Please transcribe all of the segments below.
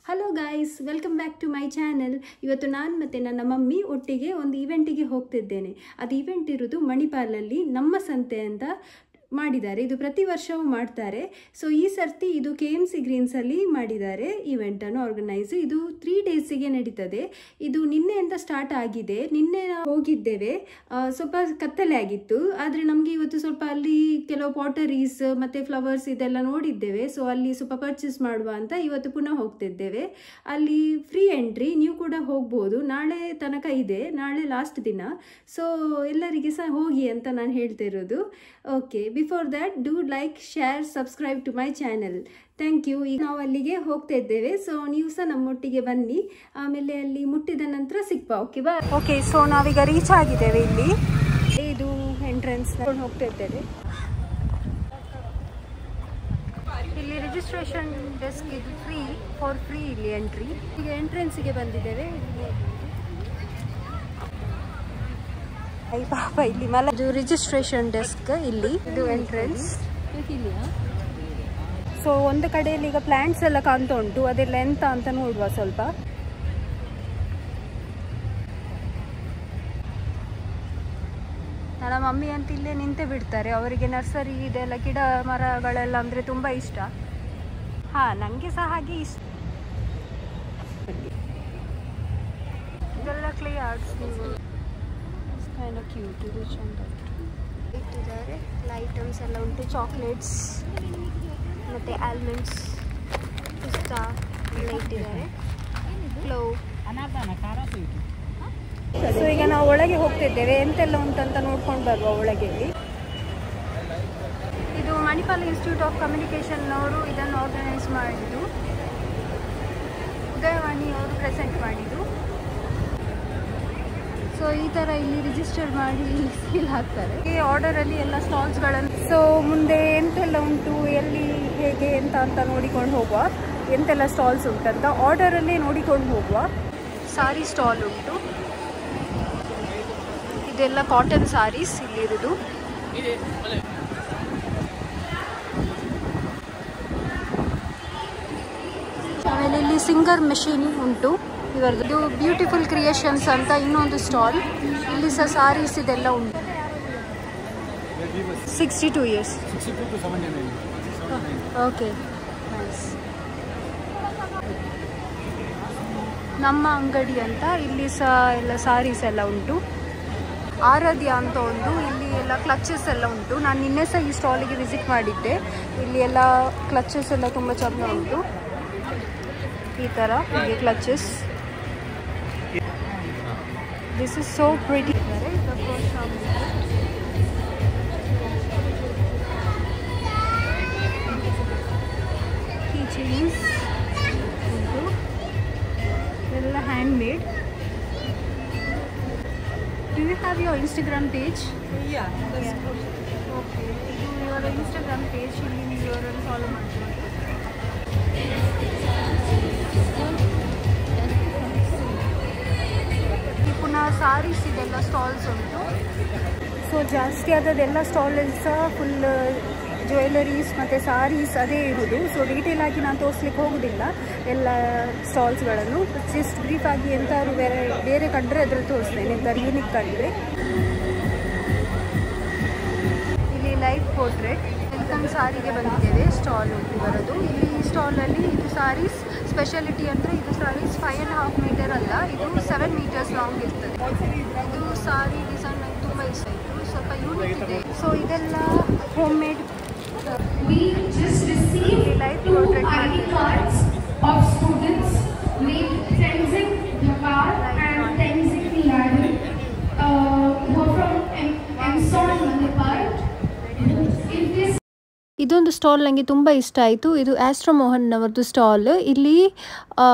Hello guys, welcome back to my channel. ಇವತ್ತು ನಾನು ಮತ್ತು ನನ್ನ ಮಮ್ಮಿ ಒಟ್ಟಿಗೆ ಒಂದು ಈವೆಂಟಿಗೆ ಹೋಗ್ತಿದ್ದೇನೆ. ಅದು ಈವೆಂಟ್ ಇರೋದು ಮಣಿಪಾಲಲ್ಲಿ ನಮ್ಮ ಸಂತೆ ಅಂತ ಮಾಡಿದ್ದಾರೆ. ಇದು ಪ್ರತಿ ವರ್ಷವೂ ಮಾಡ್ತಾರೆ. ಸೊ ಈ ಸರ್ತಿ ಇದು KMC ಗ್ರೀನ್ಸಲ್ಲಿ ಮಾಡಿದ್ದಾರೆ ಈವೆಂಟನ್ನು ಆರ್ಗನೈಸ್. ಇದು 3 ಡೇಸಿಗೆ ನಡೀತದೆ. ಇದು ನಿನ್ನೆಯಿಂದ ಸ್ಟಾರ್ಟ್ ಆಗಿದೆ. ನಿನ್ನೆ ಹೋಗಿದ್ದೇವೆ, ಸ್ವಲ್ಪ ಕತ್ತಲೆ ಆಗಿತ್ತು. ಆದರೆ ನಮಗೆ ಇವತ್ತು ಸ್ವಲ್ಪ ಅಲ್ಲಿ ಕೆಲವು ಪಾಟರೀಸ್ ಮತ್ತು ಫ್ಲವರ್ಸ್ ಇದೆಲ್ಲ ನೋಡಿದ್ದೇವೆ. ಸೊ ಅಲ್ಲಿ ಸ್ವಲ್ಪ ಪರ್ಚೇಸ್ ಮಾಡುವ ಅಂತ ಇವತ್ತು ಪುನಃ ಹೋಗ್ತಿದ್ದೇವೆ. ಅಲ್ಲಿ ಫ್ರೀ ಎಂಟ್ರಿ, ನೀವು ಕೂಡ ಹೋಗ್ಬೋದು. ನಾಳೆ ತನಕ ಇದೆ, ನಾಳೆ ಲಾಸ್ಟ್ ದಿನ. ಸೊ ಎಲ್ಲರಿಗೆ ಸಹ ಹೋಗಿ ಅಂತ ನಾನು ಹೇಳ್ತಿರೋದು. Okay, before that do like, share, subscribe to my channel. Thank you. ಈಗ ನಾವು ಅಲ್ಲಿಗೆ ಹೋಗ್ತಾ ಇದ್ದೇವೆ. ಸೊ ನೀವು ಸಹ ನಮ್ಮೊಟ್ಟಿಗೆ ಬನ್ನಿ. ಆಮೇಲೆ ಅಲ್ಲಿ ಮುಟ್ಟಿದ ನಂತರ ಸಿಗ್ಬಾ. ಓಕೆ ಬಾ. ಓಕೆ, ಸೊ ನಾವೀಗ ರೀಚ್ ಆಗಿದ್ದೇವೆ. ಇಲ್ಲಿ ಇದು ಎಂಟ್ರೆನ್ಸ್ ಹೋಗ್ತಾ ಇದ್ದೇವೆ. ಇಲ್ಲಿ ರಿಜಿಸ್ಟ್ರೇಷನ್ ಡೆಸ್ಕ್ ಇದು ಫ್ರೀ ಇಲ್ಲಿ ಎಂಟ್ರಿ. ಈಗ ಎಂಟ್ರೆನ್ಸಿಗೆ ಬಂದಿದ್ದೇವೆ. ಪಾಪ ಇಲ್ಲಿ ಇದು ರಿಜಿಸ್ಟ್ರೇಷನ್ ಡೆಸ್ಕ್, ಇಲ್ಲಿ ಇದು ಎಂಟ್ರೆನ್ಸ್. ಸೊ ಒಂದು ಕಡೆಯಲ್ಲಿ ಈಗ ಪ್ಲಾಂಟ್ಸ್ ಎಲ್ಲ ಕಾಣ್ತಾ ಉಂಟು, ಅದೆಲ್ಲ ಎಂತ ಅಂತ ನೋಡುವ ಸ್ವಲ್ಪ. ನನ್ನ ಮಮ್ಮಿ ಅಂತ ಇಲ್ಲೇ ನಿಂತೆ ಬಿಡ್ತಾರೆ. ಅವರಿಗೆ ನರ್ಸರಿ ಇದೆಲ್ಲ ಗಿಡ ಮರಗಳೆಲ್ಲ ಅಂದರೆ ತುಂಬ ಇಷ್ಟ. ನನಗೆ ಸಹ ಹಾಗೆ ಇಷ್ಟ. ಇದೆಲ್ಲ clay arts. kind of cute ಇದು ಚಂದ ಇಟ್ಟಿದ್ದಾರೆ. ಐಟಮ್ಸ್ ಎಲ್ಲ ಉಂಟು, ಚಾಕ್ಲೇಟ್ಸ್ ಮತ್ತು ಆಲ್ಮಂಡ್ಸ್, ಪಿಸ್ತಾ ಎಲ್ಲ ಇಟ್ಟಿದ್ದಾರೆ. ಸೊ ಈಗ ನಾವು ಒಳಗೆ ಹೋಗ್ತಿದ್ದೇವೆ. ಎಂತೆಲ್ಲ ಉಂಟಂತ ನೋಡ್ಕೊಂಡು ಬರುವ ಒಳಗೆ. ಇದು ಮಣಿಪಾಲ್ ಇನ್ಸ್ಟಿಟ್ಯೂಟ್ ಆಫ್ ಕಮ್ಯುನಿಕೇಷನ್ನವರು ಇದನ್ನು ಆರ್ಗನೈಸ್ ಮಾಡಿದ್ದು. ಉದಯವಾಣಿ ಅವರು ಪ್ರೆಸೆಂಟ್ ಮಾಡಿದ್ದು. ಸೊ ಈ ಥರ ಇಲ್ಲಿ ರಿಜಿಸ್ಟರ್ ಮಾಡಿ ಸೀಲ್ ಹಾಕ್ತಾರೆ. ಈ ಆರ್ಡರಲ್ಲಿ ಎಲ್ಲ ಸ್ಟಾಲ್ಸ್ಗಳನ್ನು. ಸೊ ಮುಂದೆ ಎಂತೆಲ್ಲ ಉಂಟು, ಎಲ್ಲಿ ಹೇಗೆ ಅಂತ ನೋಡಿಕೊಂಡು ಹೋಗುವ. ಎಂತೆಲ್ಲ ಸ್ಟಾಲ್ಸ್ ಉಂಟಂತ ಆರ್ಡರಲ್ಲೇ ನೋಡಿಕೊಂಡು ಹೋಗುವ. ಸಾರಿ ಸ್ಟಾಲ್ ಉಂಟು. ಇದೆಲ್ಲ ಕಾಟನ್ ಸಾರೀಸ್ ಇಲ್ಲಿರೋದು. ಆಮೇಲೆ ಇಲ್ಲಿ ಸಿಂಗರ್ ಮೆಷಿನ್ ಉಂಟು ಇವರದ್ದು. ಬ್ಯೂಟಿಫುಲ್ ಕ್ರಿಯೇಷನ್ಸ್ ಅಂತ ಇನ್ನೊಂದು ಸ್ಟಾಲ್. ಇಲ್ಲಿ ಸಹ ಸಾರೀಸ್ ಇದೆಲ್ಲ ಉಂಟು. 62 years. Okay, nice. ನಮ್ಮ ಅಂಗಡಿ ಅಂತ ಇಲ್ಲಿ ಸಹ ಎಲ್ಲ ಸಾರೀಸ್ ಎಲ್ಲ ಉಂಟು. ಆರಾಧ್ಯ ಅಂತ ಒಂದು, ಇಲ್ಲಿ ಎಲ್ಲ ಕ್ಲಚಸ್ ಎಲ್ಲ ಉಂಟು. ನಾನು ನಿನ್ನೆ ಸಹ ಈ ಸ್ಟಾಲಿಗೆ ವಿಸಿಟ್ ಮಾಡಿದ್ದೆ. ಇಲ್ಲಿ ಎಲ್ಲ ಕ್ಲಚಸ್ ಎಲ್ಲ ತುಂಬ ಚೆಂದ ಉಂಟು. ಈ ಥರ ಹೀಗೆ clutches. This is so pretty. Keychains. All handmade. Do you have your Instagram page? Yeah, that's good. Okay. Your Instagram page, you will follow my page. ಪುನಃ ಸಾರೀಸ್ ಇದೆಲ್ಲ ಸ್ಟಾಲ್ಸ್ ಉಂಟು. ಸೊ ಜಾಸ್ತಿ ಆದದೆಲ್ಲ ಸ್ಟಾಲಲ್ಲಿ ಸಹ ಫುಲ್ ಜ್ಯುವೆಲರೀಸ್ ಮತ್ತು ಸಾರೀಸ್ ಅದೇ ಇರೋದು. ಸೊ ಡೀಟೇಲ್ ಆಗಿ ನಾನು ತೋರಿಸ್ಲಿಕ್ಕೆ ಹೋಗೋದಿಲ್ಲ ಎಲ್ಲ ಸ್ಟಾಲ್ಸ್ಗಳನ್ನು. ಜಸ್ಟ್ ಬ್ರೀಫ್ ಆಗಿ ಎಂತಾದ್ರು ಬೇರೆ ಕಂಡ್ರೆ ಅದರಲ್ಲಿ ತೋರಿಸ್ತೇನೆ, ಎಂತಾದ್ರು ಯೂನಿಕ್ ಕಂಡ್ರೆ. ಇಲ್ಲಿ ಲೈಫ್ ಪೋರ್ಟ್ರೇಟ್ ವೆಲ್ಕಮ್ ಸಾರಿಗೆ ಬಂದಿದ್ದೇವೆ. ಸ್ಟಾಲ್ ಉಂಟು ಬರೋದು. ಇಲ್ಲಿ ಈ ಸ್ಟಾಲಲ್ಲಿ ಇದು ಸಾರೀಸ್ ಸ್ಪೆಷಾಲಿಟಿ ಅಂದರೆ ಇದು ಸಾರೀಸ್ 5.5 ಮೀಟರ್ ಅಲ್ಲ, ಇದು 7 meters ಲಾಂಗ್ ಇರ್ತದೆ. ಇದು ಸಾರಿ ಡಿಸೈನ್ ನನಗೆ ತುಂಬ ಇಷ್ಟ ಆಯಿತು, ಸ್ವಲ್ಪ ಯೂನಿಕ್ ಇದೆ. ಸೊ ಇದೆಲ್ಲ home made. We just received life 2 portrait ID cards of students named Tenzing Dhakar and Tenzing Laden, who are from Amson, Manipal. In this ಇದೊಂದು ಸ್ಟಾಲ್ ನನಗೆ ತುಂಬ ಇಷ್ಟ ಆಯಿತು. ಇದು ಆಸ್ಟ್ರೋ ಮೋಹನ್ ಅವರದ್ದು ಸ್ಟಾಲ್. ಇಲ್ಲಿ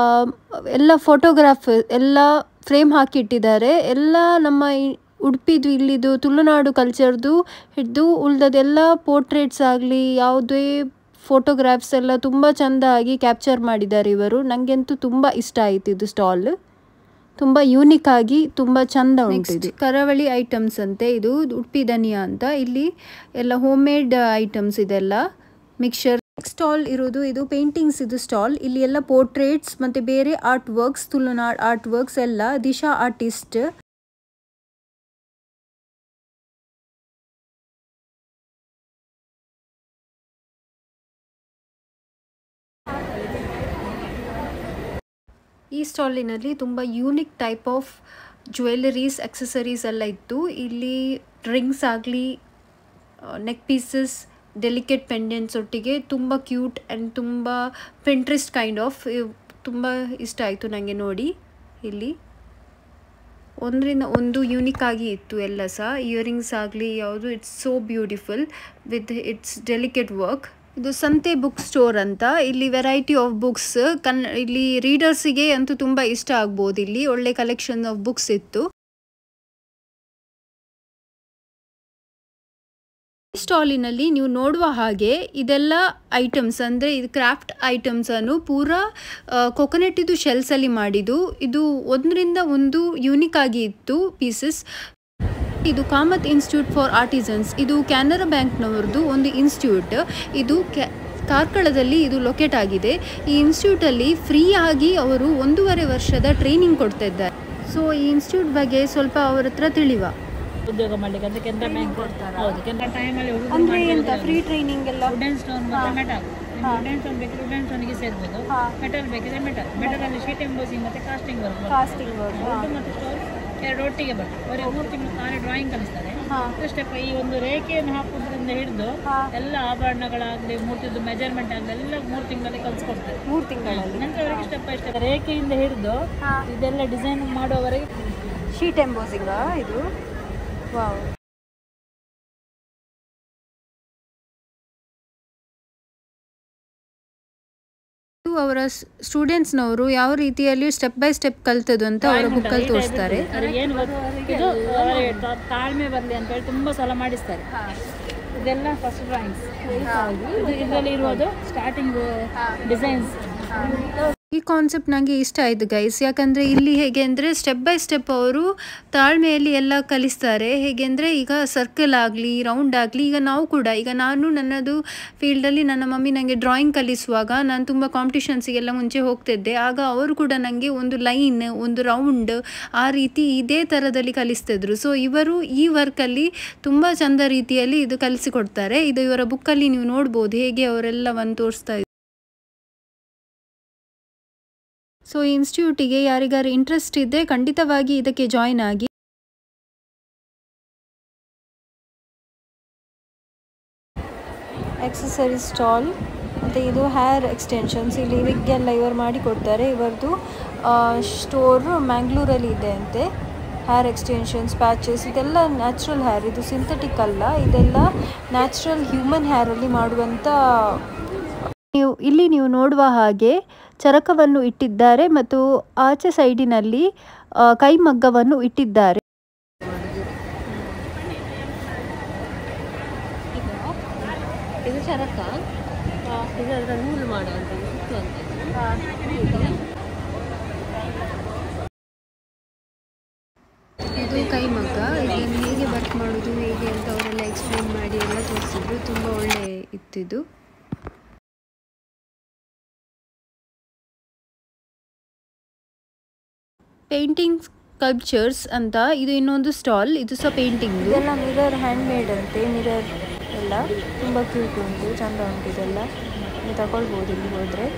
ಎಲ್ಲ ಫೋಟೋಗ್ರಾಫ್ ಎಲ್ಲ ಫ್ರೇಮ್ ಹಾಕಿಟ್ಟಿದ್ದಾರೆ. ಎಲ್ಲ ನಮ್ಮ ಉಡುಪಿದು ಇಲ್ಲಿದು ತುಳುನಾಡು ಕಲ್ಚರ್ದು ಹಿಡಿದು ಉಳಿದದೆಲ್ಲ ಪೋರ್ಟ್ರೇಟ್ಸ್ ಆಗಲಿ ಯಾವುದೇ ಫೋಟೋಗ್ರಾಫ್ಸ್ ಎಲ್ಲ ತುಂಬ ಚೆಂದಾಗಿ ಕ್ಯಾಪ್ಚರ್ ಮಾಡಿದ್ದಾರೆ ಇವರು. ನನಗಂತೂ ತುಂಬ ಇಷ್ಟ ಆಯಿತು ಇದು ಸ್ಟಾಲ್. ತುಂಬ ಯೂನಿಕ್ ಆಗಿ ತುಂಬ ಚೆಂದ ಉಂಟು. ಇದು ಕರಾವಳಿ ಐಟಮ್ಸ್ ಅಂತೆ. ಇದು ಉಡುಪಿ ಧನಿಯಾ ಅಂತ. ಇಲ್ಲಿ ಎಲ್ಲ ಹೋಮ್ ಮೇಡ್ ಐಟಮ್ಸ್ ಇದೆಲ್ಲ ಮಿಕ್ಸರ್ ಸ್ಟಾಲ್ ಇರೋದು ಇದು ಪೇಂಟಿಂಗ್ಸ್ ಇದು ಸ್ಟಾಲ್. ಇಲ್ಲಿ ಎಲ್ಲ ಪೋರ್ಟ್ರೇಟ್ಸ್ ಮತ್ತು ಬೇರೆ art works, Tulunad art works ಎಲ್ಲ. ದಿಶಾ ಆರ್ಟಿಸ್ಟ್. ಈ ಸ್ಟಾಲಿನಲ್ಲಿ ತುಂಬ unique type of jewelleries, accessories ಎಲ್ಲ ಇತ್ತು. ಇಲ್ಲಿ ರಿಂಗ್ಸ್ ಆಗಲಿ, ನೆಕ್ ಪೀಸಸ್, ಡೆಲಿಕೇಟ್ ಪೆಂಡೆಂಟ್ಸ್ ಒಟ್ಟಿಗೆ ತುಂಬ ಕ್ಯೂಟ್ ಆ್ಯಂಡ್ ತುಂಬ ಪಿಂಟ್ರೆಸ್ಟ್ ಕೈಂಡ್ ಆಫ್. ತುಂಬ ಇಷ್ಟ ಆಯಿತು ನನಗೆ ನೋಡಿ. ಇಲ್ಲಿ ಒಂದರಿಂದ ಒಂದು ಯೂನಿಕ್ ಆಗಿ ಇತ್ತು ಎಲ್ಲ ಸಹ. ಇಯರಿಂಗ್ಸ್ ಆಗಲಿ ಯಾವುದು, it's so beautiful with its delicate work. ಇದು ಸಂತೆ ಬುಕ್ ಸ್ಟೋರ್ ಅಂತ. ಇಲ್ಲಿ ವೆರೈಟಿ ಆಫ್ ಬುಕ್ಸ್, ಇಲ್ಲಿ ರೀಡರ್ಸಿಗೆ ಅಂತೂ ತುಂಬ ಇಷ್ಟ ಆಗ್ಬೋದು. ಇಲ್ಲಿ ಒಳ್ಳೆ ಕಲೆಕ್ಷನ್ ಆಫ್ ಬುಕ್ಸ್ ಇತ್ತು. ಸ್ಟಾಲಿನಲ್ಲಿ ನೀವು ನೋಡುವ ಹಾಗೆ ಇದೆಲ್ಲ ಐಟಮ್ಸ್ ಅಂದರೆ ಇದು ಕ್ರಾಫ್ಟ್ ಐಟಮ್ಸನ್ನು ಪೂರಾ ಕೊಕೊನೆಟ್ ಇದು ಶೆಲ್ಸಲ್ಲಿ ಮಾಡಿದ್ದು. ಇದು ಒಂದರಿಂದ ಒಂದು ಯೂನಿಕ್ ಆಗಿ ಇತ್ತು ಪೀಸಸ್. ಇದು ಕಾಮತ್ ಇನ್ಸ್ಟಿಟ್ಯೂಟ್ ಫಾರ್ ಆರ್ಟಿಸನ್ಸ್. ಇದು ಕೆನರಾ ಬ್ಯಾಂಕ್ನವ್ರದ್ದು ಒಂದು ಇನ್ಸ್ಟಿಟ್ಯೂಟ್. ಇದು ಕಾರ್ಕಳದಲ್ಲಿ ಇದು ಲೊಕೇಟ್ ಆಗಿದೆ. ಈ ಇನ್ಸ್ಟಿಟ್ಯೂಟಲ್ಲಿ ಫ್ರೀ ಆಗಿ ಅವರು 1.5 ವರ್ಷದ ಟ್ರೈನಿಂಗ್ ಕೊಡ್ತಾ ಇದ್ದಾರೆ. ಸೊ ಈ ಇನ್ಸ್ಟಿಟ್ಯೂಟ್ ಬಗ್ಗೆ ಸ್ವಲ್ಪ ಅವ್ರ ಹತ್ರ ತಿಳಿವ. ಉದ್ಯೋಗ ಮಾಡಲಿಕ್ಕೆ ಅಂತ ಕೆನರಾ ಬ್ಯಾಂಕ್ ಕೊಡ್ತಾರೆ. ಹೌದು, ಕೆನರಾ ಟೈಮಲ್ಲಿ ಅಂದರೆ ಎಂತ ಫ್ರೀ ಟ್ರೈನಿಂಗ್ ಎಲ್ಲ? ವುಡನ್ ಸ್ಟೋನ್ ಮತ್ತು ಮೆಟಲ್. ವುಡನ್ ಸ್ಟೋನ್ ಬೇಕಿದ್ರೆ ವುಡನ್ ಸ್ಟೋನ್ಗೆ ಸೇರ್ಬೋದು. ಮೆಟಲ್ ಬೇಕಿದ್ರೆ ಮೆಟಲ್. ಮೆಟಲಲ್ಲಿ ಶೀಟ್ ಎಂಬೋಸಿಂಗ್ ಮತ್ತು ಕಾಸ್ಟಿಂಗ್ ವರ್ಕ್. ವುಡ್ ಮತ್ತು ಸ್ಟೋನ್ ಎರಡು ಒಟ್ಟಿಗೆ ಬರ್ತದೆ. ಅವರೇ 3 ತಿಂಗಳು ಖಾಲಿ ಡ್ರಾಯಿಂಗ್ ಕಲಿಸ್ತಾರೆ. ಸ್ಟೆಪ್ ಈ ಒಂದು ರೇಖೆಯನ್ನು ಹಾಕೋದ್ರಿಂದ ಹಿಡಿದು ಎಲ್ಲ ಆಭರಣಗಳಾಗಲಿ, ಮೂರ್ತಿದ್ದು ಮೆಜರ್ಮೆಂಟ್ ಆಗಲಿ ಎಲ್ಲ 3 ತಿಂಗಳಲ್ಲಿ ಕಲಿಸ್ಕೊಡ್ತಾರೆ. 3 ತಿಂಗಳಲ್ಲಿ ನಂತರ ಅವರಿಗೆ ಸ್ಟೆಪ್ ಬೈ ಸ್ಟೆಪ್ ರೇಖೆಯಿಂದ ಹಿಡಿದು ಇದೆಲ್ಲ ಡಿಸೈನ್ ಮಾಡುವವರೆಗೆ. ಶೀಟ್ ಎಂಬೋಸಿಂಗ್ ಇದು. ವಾವ್. ಅವರ ಸ್ಟೂಡೆಂಟ್ಸ್ನವರು ಯಾವ ರೀತಿಯಲ್ಲಿ ಸ್ಟೆಪ್ ಬೈ ಸ್ಟೆಪ್ ಕಲ್ತದ್ದು ಅಂತ ಅವರ ಬುಕ್ಕಲ್ಲಿ ತೋರಿಸ್ತಾರೆ. ಇದು ತಾಳ್ಮೆ ಬರಲಿ ಅಂತ ಹೇಳಿ ತುಂಬ ಸಲ ಮಾಡಿಸ್ತಾರೆ. ಇದೆಲ್ಲ ಫಸ್ಟ್ ಡ್ರಾಯಿಂಗ್ಸ್. ಇದರಲ್ಲಿ ಇರೋದು ಸ್ಟಾರ್ಟಿಂಗ್ ಡಿಸೈನ್ಸ್. ಈ ಕಾನ್ಸೆಪ್ಟ್ ನನಗೆ ಇಷ್ಟ ಆಯಿತು ಗೈಸ್. ಯಾಕಂದರೆ ಇಲ್ಲಿ ಹೇಗೆ ಅಂದರೆ ಸ್ಟೆಪ್ ಬೈ ಸ್ಟೆಪ್ ಅವರು ತಾಳ್ಮೆಯಲ್ಲಿ ಎಲ್ಲ ಕಲಿಸ್ತಾರೆ. ಹೇಗೆ ಅಂದರೆ ಈಗ ಸರ್ಕಲ್ ಆಗಲಿ, ರೌಂಡ್ ಆಗಲಿ, ಈಗ ನಾವು ಕೂಡ, ಈಗ ನಾನು ನನ್ನದು ಫೀಲ್ಡಲ್ಲಿ ನನ್ನ ಮಮ್ಮಿ ನನಗೆ ಡ್ರಾಯಿಂಗ್ ಕಲಿಸುವಾಗ ನಾನು ತುಂಬ ಕಾಂಪಿಟಿಷನ್ಸಿಗೆಲ್ಲ ಮುಂಚೆ ಹೋಗ್ತಿದ್ದೆ. ಆಗ ಅವರು ಕೂಡ ನನಗೆ ಒಂದು ಲೈನ್, ಒಂದು ರೌಂಡ್ ಆ ರೀತಿ ಇದೇ ಥರದಲ್ಲಿ ಕಲಿಸ್ತಿದ್ರು. ಸೊ ಇವರು ಈ ವರ್ಕಲ್ಲಿ ತುಂಬ ಚಂದ ರೀತಿಯಲ್ಲಿ ಇದು ಕಲಿಸಿಕೊಡ್ತಾರೆ. ಇದು ಇವರ ಬುಕ್ಕಲ್ಲಿ ನೀವು ನೋಡ್ಬೋದು ಹೇಗೆ ಅವರೆಲ್ಲವನ್ನು ತೋರಿಸ್ತಾ ಇದ್ದಾರೆ. ಸೊ ಈ ಇನ್ಸ್ಟಿಟ್ಯೂಟಿಗೆ ಯಾರಿಗಾರು ಇಂಟ್ರೆಸ್ಟ್ ಇದ್ದರೆ ಖಂಡಿತವಾಗಿ ಇದಕ್ಕೆ ಜಾಯಿನ್ ಆಗಿ. ಎಕ್ಸಸರಿ ಸ್ಟಾಲ್ ಮತ್ತು ಇದು ಹೇರ್ ಎಕ್ಸ್ಟೆನ್ಷನ್ಸ್. ಇಲ್ಲಿ ವಿಗ್ಗೆಲ್ಲ ಇವರು ಮಾಡಿ ಕೊಡ್ತಾರೆ. ಇವರದು ಸ್ಟೋರ್ ಮ್ಯಾಂಗ್ಳೂರಲ್ಲಿ ಇದೆ ಅಂತೆ. ಹೇರ್ ಎಕ್ಸ್ಟೆನ್ಷನ್ಸ್, ಪ್ಯಾಚಸ್, ಇದೆಲ್ಲ ನ್ಯಾಚುರಲ್ ಹೇರ್. ಇದು ಸಿಂಥೆಟಿಕ್ ಅಲ್ಲ, ಇದೆಲ್ಲ ನ್ಯಾಚುರಲ್ ಹ್ಯೂಮನ್ ಹೇರಲ್ಲಿ ಮಾಡುವಂಥ. ಇಲ್ಲಿ ನೀವು ನೋಡುವ ಹಾಗೆ ಚರಕವನ್ನು ಇಟ್ಟಿದ್ದಾರೆ ಮತ್ತು ಆಚೆ ಸೈಡಿನಲ್ಲಿ ಕೈಮಗ್ಗವನ್ನು ಇಟ್ಟಿದ್ದಾರೆ. ಇದು ಚರಕ, ಇದರ ನೂಲು ಮಾಡುವಂಥದ್ದು. ಇದು ಕೈಮಗ್ಗ. ಇದನ್ನು ಹೇಗೆ ವರ್ಕ್ ಮಾಡೋದು ಹೇಗೆ ಅಂತ ಅವರೆಲ್ಲ ಎಕ್ಸ್ಪ್ಲೇನ್ ಮಾಡಿ ಎಲ್ಲ ತೋರಿಸಿದ್ರು. ತುಂಬ ಒಳ್ಳೆ ಇತ್ತಿದ್ದು. ಪೇಂಟಿಂಗ್ ಸ್ಕಲ್ಪ್ಚರ್ಸ್ ಅಂತ ಇದು ಇನ್ನೊಂದು ಸ್ಟಾಲ್. ಇದು ಸಹ ಪೇಂಟಿಂಗ್. ಇದೆಲ್ಲ ಮಿರರ್ ಹ್ಯಾಂಡ್ ಮೇಡ್ ಅಂತೆ. ಮಿರರ್ ಎಲ್ಲ ತುಂಬ ಕ್ಯೂಟ್ ಉಂಟು, ಚಂದ ಉಂಟು. ಇದೆಲ್ಲ ನೀವು ತಗೊಳ್ಬೋದು ಇಲ್ಲಿ ಹೋದರೆ.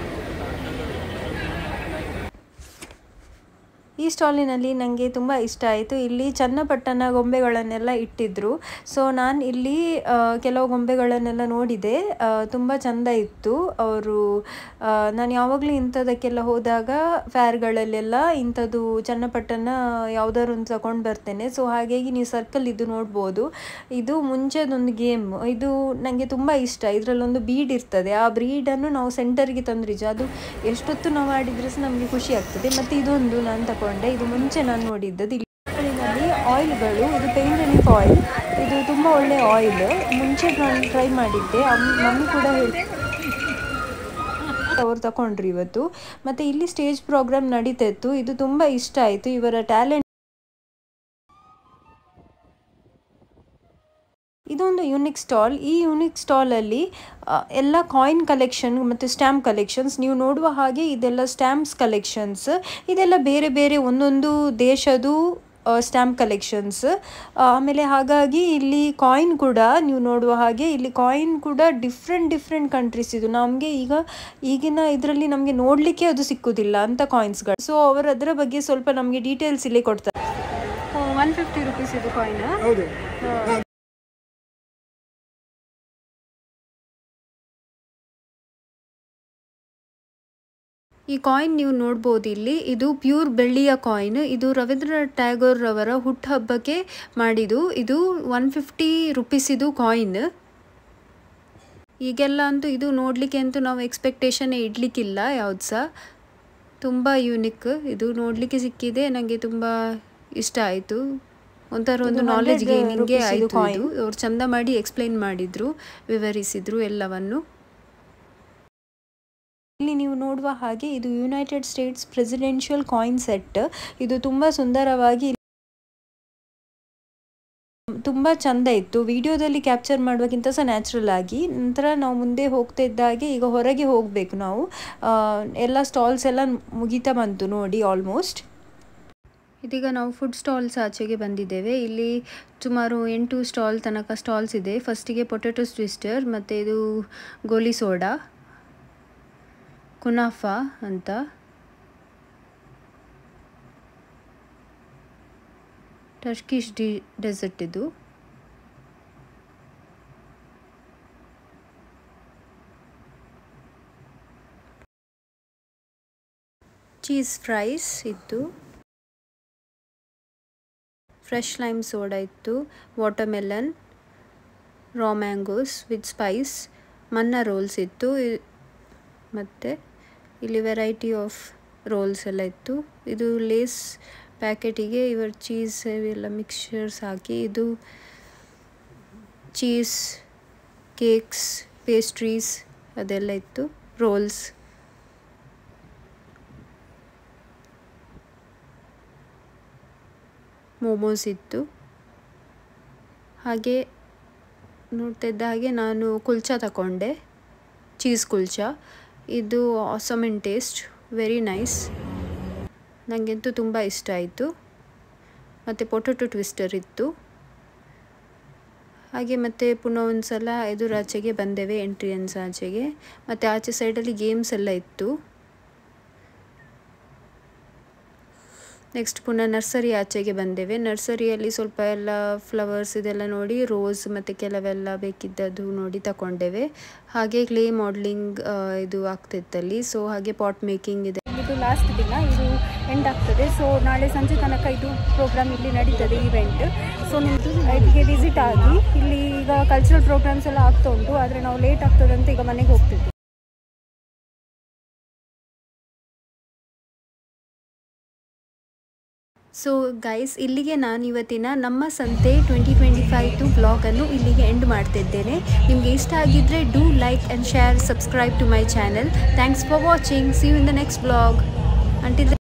ಈ ಸ್ಟಾಲಿನಲ್ಲಿ ನನಗೆ ತುಂಬ ಇಷ್ಟ ಆಯಿತು. ಇಲ್ಲಿ ಚನ್ನಪಟ್ಟಣ ಗೊಂಬೆಗಳನ್ನೆಲ್ಲ ಇಟ್ಟಿದ್ದರು. ಸೊ ನಾನು ಇಲ್ಲಿ ಕೆಲವು ಗೊಂಬೆಗಳನ್ನೆಲ್ಲ ನೋಡಿದೆ. ತುಂಬ ಚೆಂದ ಇತ್ತು. ಅವರು ನಾನು ಯಾವಾಗಲೂ ಇಂಥದಕ್ಕೆಲ್ಲ ಹೋದಾಗ ಫೇರ್ಗಳಲ್ಲೆಲ್ಲ ಇಂಥದ್ದು ಚನ್ನಪಟ್ಟಣ ಯಾವುದಾದ್ರು ಒಂದು ತಗೊಂಡು ಬರ್ತೇನೆ. ಸೊ ಹಾಗಾಗಿ ನೀವು ಸರ್ಕಲ್ ಇದು ನೋಡ್ಬೋದು. ಇದು ಮುಂಚೆದೊಂದು ಗೇಮ್. ಇದು ನನಗೆ ತುಂಬ ಇಷ್ಟ. ಇದರಲ್ಲೊಂದು ಬೀಡ್ ಇರ್ತದೆ. ಆ ಬೀಡನ್ನು ನಾವು ಸೆಂಟರ್ಗೆ ತಂದ್ರಿಜ ಅದು ಎಷ್ಟೊತ್ತು ನಾವು ಆಡಿದರೆ ಸಹ ನಮಗೆ ಖುಷಿ ಆಗ್ತದೆ. ಮತ್ತು ಇದೊಂದು ನಾನು ತಗೊಂಡೆ. ಇದು ಮುಂಚೆ ನಾನು ನೋಡಿದ್ದದು. ಇಲ್ಲಿ ಆಯಿಲ್ಗಳು. ಇದು ಪೇನ್ ರಿಲೀಫ್ ಆಯಿಲ್. ಇದು ತುಂಬ ಒಳ್ಳೆ ಆಯಿಲ್. ಮುಂಚೆ ನಾನು ಟ್ರೈ ಮಾಡಿದ್ದೆ. ಮಮ್ಮಿ ಕೂಡ ಹೇಳಿ ಅವರು ತಗೊಂಡ್ರು ಇವತ್ತು. ಮತ್ತು ಇಲ್ಲಿ ಸ್ಟೇಜ್ ಪ್ರೋಗ್ರಾಮ್ ನಡೀತಾ ಇತ್ತು. ಇದು ತುಂಬ ಇಷ್ಟ ಆಯಿತು. ಇವರ ಟ್ಯಾಲೆಂಟ್ ಇದೊಂದು ಯೂನಿಕ್ ಸ್ಟಾಲ್. ಈ ಯೂನಿಕ್ ಸ್ಟಾಲಲ್ಲಿ ಎಲ್ಲ ಕಾಯಿನ್ ಕಲೆಕ್ಷನ್ ಮತ್ತು ಸ್ಟ್ಯಾಂಪ್ ಕಲೆಕ್ಷನ್ಸ್, ನೀವು ನೋಡುವ ಹಾಗೆ ಇದೆಲ್ಲ ಸ್ಟ್ಯಾಂಪ್ಸ್ ಕಲೆಕ್ಷನ್ಸ್, ಇದೆಲ್ಲ ಬೇರೆ ಬೇರೆ ಒಂದೊಂದು ದೇಶದ್ದು ಸ್ಟ್ಯಾಂಪ್ ಕಲೆಕ್ಷನ್ಸ್. ಆಮೇಲೆ ಹಾಗಾಗಿ ಇಲ್ಲಿ ಕಾಯಿನ್ ಕೂಡ ನೀವು ನೋಡುವ ಹಾಗೆ ಇಲ್ಲಿ ಕಾಯಿನ್ ಕೂಡ ಡಿಫ್ರೆಂಟ್ ಕಂಟ್ರೀಸ್ ಇದು. ನಮಗೆ ಈಗಿನ ಇದರಲ್ಲಿ ನಮಗೆ ನೋಡಲಿಕ್ಕೆ ಅದು ಸಿಕ್ಕುದಿಲ್ಲ ಅಂತ ಕಾಯಿನ್ಸ್ಗಳು. ಸೊ ಅವರು ಅದರ ಬಗ್ಗೆ ಸ್ವಲ್ಪ ನಮಗೆ ಡೀಟೇಲ್ಸ್ ಇಲ್ಲಿ ಕೊಡ್ತಾರೆ. 150 ರೂಪೀಸ್ ಇದು ಕಾಯಿನ್. ಹೌದು. ಈ ಕಾಯಿನ್ ನೀವು ನೋಡ್ಬೋದು ಇಲ್ಲಿ, ಇದು ಪ್ಯೂರ್ ಬೆಳ್ಳಿಯ ಕಾಯಿನ್. ಇದು ರವೀಂದ್ರನಾಥ್ ಟ್ಯಾಗೋರ್ ಅವರ ಹುಟ್ಟುಹಬ್ಬಕ್ಕೆ ಮಾಡಿದ್ದು. ಇದು 150 ರೂಪೀಸ್ ಇದು ಕಾಯಿನ್. ಈಗೆಲ್ಲ ಅಂತೂ ಇದು ನೋಡಲಿಕ್ಕೆ ಅಂತೂ ನಾವು ಎಕ್ಸ್ಪೆಕ್ಟೇಷನ್ ಇಡಲಿಕ್ಕಿಲ್ಲ ಯಾವ್ದು ಸಹ. ತುಂಬ ಯೂನಿಕ್ ಇದು ನೋಡಲಿಕ್ಕೆ ಸಿಕ್ಕಿದೆ. ನನಗೆ ತುಂಬ ಇಷ್ಟ ಆಯಿತು. ಒಂಥರ ಒಂದು ನಾಲೆಜ್ ಗೇನಿಂಗ್ಗೆ ಆಯಿತು. ಇದು ಅವ್ರು ಚಂದ ಮಾಡಿ ಎಕ್ಸ್ಪ್ಲೈನ್ ಮಾಡಿದರು, ವಿವರಿಸಿದರು ಎಲ್ಲವನ್ನು. ಇಲ್ಲಿ ನೀವು ನೋಡುವ ಹಾಗೆ ಇದು United States presidential coin set. ಇದು ತುಂಬ ಸುಂದರವಾಗಿ ತುಂಬ ಚಂದ ಇತ್ತು. ವಿಡಿಯೋದಲ್ಲಿ ಕ್ಯಾಪ್ಚರ್ ಮಾಡುವಕ್ಕಿಂತ ಸಹ ನ್ಯಾಚುರಲ್ ಆಗಿ. ನಂತರ ನಾವು ಮುಂದೆ ಹೋಗ್ತಾ ಇದ್ದಾಗೆ ಈಗ ಹೊರಗೆ ಹೋಗಬೇಕು ನಾವು. ಎಲ್ಲ ಸ್ಟಾಲ್ಸ್ ಎಲ್ಲ ಮುಗಿತಾ ಬಂತು ನೋಡಿ ಆಲ್ಮೋಸ್ಟ್. ಇದೀಗ ನಾವು ಫುಡ್ ಸ್ಟಾಲ್ಸ್ ಆಚೆಗೆ ಬಂದಿದ್ದೇವೆ. ಇಲ್ಲಿ ಸುಮಾರು 8 ಸ್ಟಾಲ್ ತನಕ ಸ್ಟಾಲ್ಸ್ ಇದೆ. ಫಸ್ಟಿಗೆ ಪೊಟ್ಯಾಟೊ ಟ್ವಿಸ್ಟರ್, ಮತ್ತು ಇದು ಗೋಲಿ ಸೋಡಾ, ಕುನಾಫಾ ಅಂತ, ಟರ್ಕಿಶ್ ಡೆಸರ್ಟ್ ಇದು, ಚೀಸ್ ಫ್ರೈಸ್ ಇತ್ತು, ಫ್ರೆಶ್ ಲೈಮ್ ಸೋಡಾ ಇತ್ತು, watermelon, raw mangoes with spice, ಮನ್ನಾ ರೋಲ್ಸ್ ಇತ್ತು. ಮತ್ತು ಇಲ್ಲಿ ವೆರೈಟಿ ಆಫ್ ರೋಲ್ಸ್ ಎಲ್ಲ ಇತ್ತು. ಇದು ಲೇಸ್ ಪ್ಯಾಕೆಟಿಗೆ ಇವರು ಚೀಸ್ ಇವೆಲ್ಲ ಮಿಕ್ಸ್ಚರ್ಸ್ ಹಾಕಿ, ಇದು ಚೀಸ್ ಕೇಕ್ಸ್, ಪೇಸ್ಟ್ರೀಸ್ ಅದೆಲ್ಲ ಇತ್ತು, ರೋಲ್ಸ್. ಮೋಮೋಸ್ ಇತ್ತು. ಹಾಗೆ ನೋಡ್ತಾ ಇದ್ದ ಹಾಗೆ ನಾನು ಕುಲ್ಚಾ ತಗೊಂಡೆ, ಚೀಸ್ ಕುಲ್ಚಾ. ಇದು ಆಸಮ್ ಇನ್ ಟೇಸ್ಟ್, ವೆರಿ ನೈಸ್, ನನಗಂತೂ ತುಂಬ ಇಷ್ಟ ಆಯಿತು. ಮತ್ತು ಪೊಟ್ಯಾಟೊ ಟ್ವಿಸ್ಟರ್ ಇತ್ತು. ಹಾಗೆ ಮತ್ತೆ ಪುನಃ ಒಂದು ಸಲ ಎದುರಾಚೆಗೆ ಬಂದೇವೆ, ಎಂಟ್ರಿಯನ್ಸ್ ಆಚೆಗೆ. ಮತ್ತು ಆಚೆ ಸೈಡಲ್ಲಿ ಗೇಮ್ಸ್ ಎಲ್ಲ ಇತ್ತು. ನೆಕ್ಸ್ಟ್ ಪುನಃ ನರ್ಸರಿ ಆಚೆಗೆ ಬಂದೇವೆ. ನರ್ಸರಿಯಲ್ಲಿ ಸ್ವಲ್ಪ ಎಲ್ಲ ಫ್ಲವರ್ಸ್ ಇದೆಲ್ಲ ನೋಡಿ ರೋಸ್ ಮತ್ತು ಕೆಲವೆಲ್ಲ ಬೇಕಿದ್ದದ್ದು ನೋಡಿ ತಗೊಂಡೇವೆ. ಹಾಗೆ ಕ್ಲೇ ಮಾಡಲಿಂಗ್ ಇದು ಆಗ್ತಿತ್ತಲ್ಲಿ. ಸೊ ಹಾಗೆ ಪಾಟ್ ಮೇಕಿಂಗ್ ಇದೆ. ಇದು ಲಾಸ್ಟ್ ದಿನ, ಇದು ಎಂಡ್ ಆಗ್ತದೆ. ಸೊ ನಾಳೆ ಸಂಜೆ ತನಕ ಇದು ಪ್ರೋಗ್ರಾಮ್ ಇಲ್ಲಿ ನಡೀತದೆ, ಇವೆಂಟ್. ಸೊ ನಿಮ್ಮದು ಇಲ್ಲಿಗೆ ವಿಸಿಟ್ ಆಗಿ. ಇಲ್ಲಿ ಈಗ ಕಲ್ಚರಲ್ ಪ್ರೋಗ್ರಾಮ್ಸ್ ಎಲ್ಲ ಆಗ್ತಾ ಉಂಟು, ಆದರೆ ನಾವು ಲೇಟ್ ಆಗ್ತದೆ ಅಂತ ಈಗ ಮನೆಗೆ ಹೋಗ್ತಿದ್ವಿ. ಸೊ ಗೈಸ್, ಇಲ್ಲಿಗೆ ನಾನು ಇವತ್ತಿನ ನಮ್ಮ ಸಂತೆ 2025 ವ್ಲಾಗನ್ನು ಇಲ್ಲಿಗೆ ಎಂಡ್ ಮಾಡ್ತಿದ್ದೇನೆ. ನಿಮಗೆ ಇಷ್ಟ ಆಗಿದ್ದರೆ do like and share, subscribe to my channel. Thanks for watching. See you in the next vlog. Until